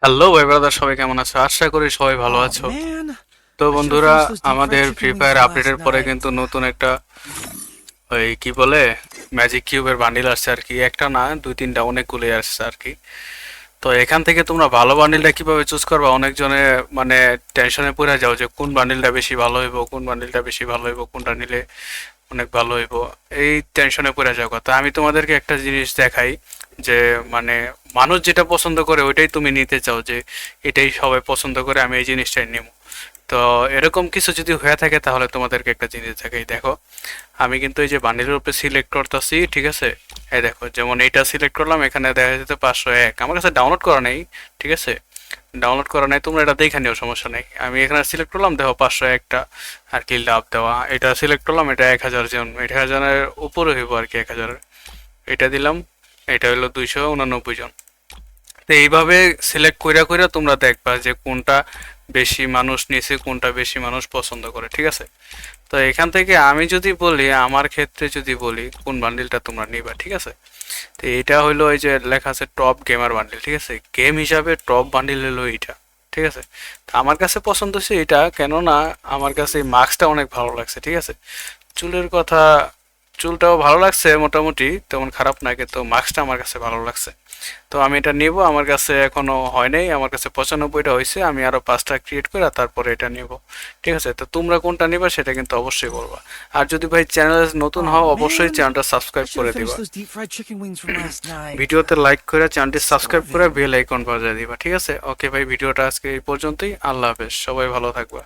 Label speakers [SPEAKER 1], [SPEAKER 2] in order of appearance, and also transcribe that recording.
[SPEAKER 1] Hello ভাই brother, সবাই কেমন আছো? আশা করি সবাই ভালো
[SPEAKER 2] Oh
[SPEAKER 1] আছো।
[SPEAKER 2] man,
[SPEAKER 1] তো
[SPEAKER 2] I sure
[SPEAKER 1] বন্ধুরা,
[SPEAKER 2] finished those deep fried
[SPEAKER 1] আমাদের free
[SPEAKER 2] chicken wings
[SPEAKER 1] fire
[SPEAKER 2] from last
[SPEAKER 1] আপডেটের পরে
[SPEAKER 2] night.
[SPEAKER 1] কিন্তু নতুন একটা ওই কি বলে ম্যাজিক কিউবের বান্ডিল আসছে আর কি। একটা না, দুই তিনটা, অনেকগুলোই আসছে আর কি। তো এখান থেকে তোমরা ভালো বান্ডিলটা কিভাবে চুজ করবা, অনেকজনে মানে টেনশনে পড়ে যাও যে কোন বান্ডিলটা বেশি ভালো হইব, কোন বান্ডিলটা বেশি ভালো হইব, কোনটা নিলে অনেক ভালো হইব, এই টেনশনে পড়ে যাও। কথা আমি তোমাদেরকে একটা জিনিস দেখাই যে মানে মানুষ যেটা পছন্দ করে ওইটাই তুমি নিতে চাও, যে এটাই সবাই পছন্দ করে, আমি এই জিনিসটাই নিব। তো এরকম কিছু যদি হয়ে থাকে তাহলে তোমাদেরকে একটা জিনিস দেখাই, দেখো। আমি কিন্তু এই যে বান্ডিলের উপরে সিলেক্ট করতেছি, ঠিক আছে? এই দেখো, যেমন এইটা সিলেক্ট করলাম, এখানে দেখা যেতে 501, আমার কাছে ডাউনলোড করা নেই, ঠিক আছে? ডাউনলোড করা নাই, তোমরা এটা দেখে নিও, সমস্যা নেই। আমি এখানে সিলেক্ট করলাম, দেখো 501টা আর কি লাভ দেওয়া। এটা সিলেক্ট করলাম, এটা 1000 জন, 1000-এর উপরে হইব আর কি, 1000। এটা দিলাম, এটা হলো 289 জন। তো এইভাবে সিলেক্ট কইরা কইরা তোমরা দেখবা যে কোনটা বেশি মানুষ নিচে, কোনটা বেশি মানুষ পছন্দ করে, ঠিক আছে? তো এখান থেকে আমি যদি বলি, আমার ক্ষেত্রে যদি বলি কোন বান্ডিলটা তোমরা নিবা, ঠিক আছে? তো এটা হইলো এই যে লেখা আছে টপ গেমার বান্ডিল, ঠিক আছে? গেম হিসাবে টপ বান্ডিল হলো এইটা, ঠিক আছে? তো আমার কাছে পছন্দ হচ্ছে এটা, কেননা আমার কাছে এই মাস্কটা অনেক ভালো লাগছে, ঠিক আছে? চুলের কথা, চুলটাও ভালো লাগছে মোটামুটি, তেমন খারাপ না, কিন্তু মাস্কটা আমার কাছে ভালো লাগছে। তো আমি এটা নিব, আমার কাছে এখনো হয় নাই, আমার কাছে 95টা হয়েছে, আমি আরো 5টা ক্রিয়েট করে তারপরে এটা নিব, ঠিক আছে? তো তোমরা কোনটা নিবা সেটা কিন্তু অবশ্যই বলবা। আর যদি ভাই চ্যানেলে নতুন হও,
[SPEAKER 2] Oh
[SPEAKER 1] অবশ্যই
[SPEAKER 2] man,
[SPEAKER 1] চ্যানেলটা
[SPEAKER 2] I
[SPEAKER 1] সাবস্ক্রাইব
[SPEAKER 2] should have
[SPEAKER 1] করে
[SPEAKER 2] finished
[SPEAKER 1] দিবা।
[SPEAKER 2] those deep fried chicken wings from last night.
[SPEAKER 1] ভিডিওতে লাইক করে চ্যানেলটি সাবস্ক্রাইব করে
[SPEAKER 2] Starving.
[SPEAKER 1] বেল আইকন বাজিয়ে দিবা, ঠিক আছে? ওকে ভাই, ভিডিওটা আজকে এই পর্যন্তই। আল্লাহ হাফেজ, সবাই ভালো থাকবা।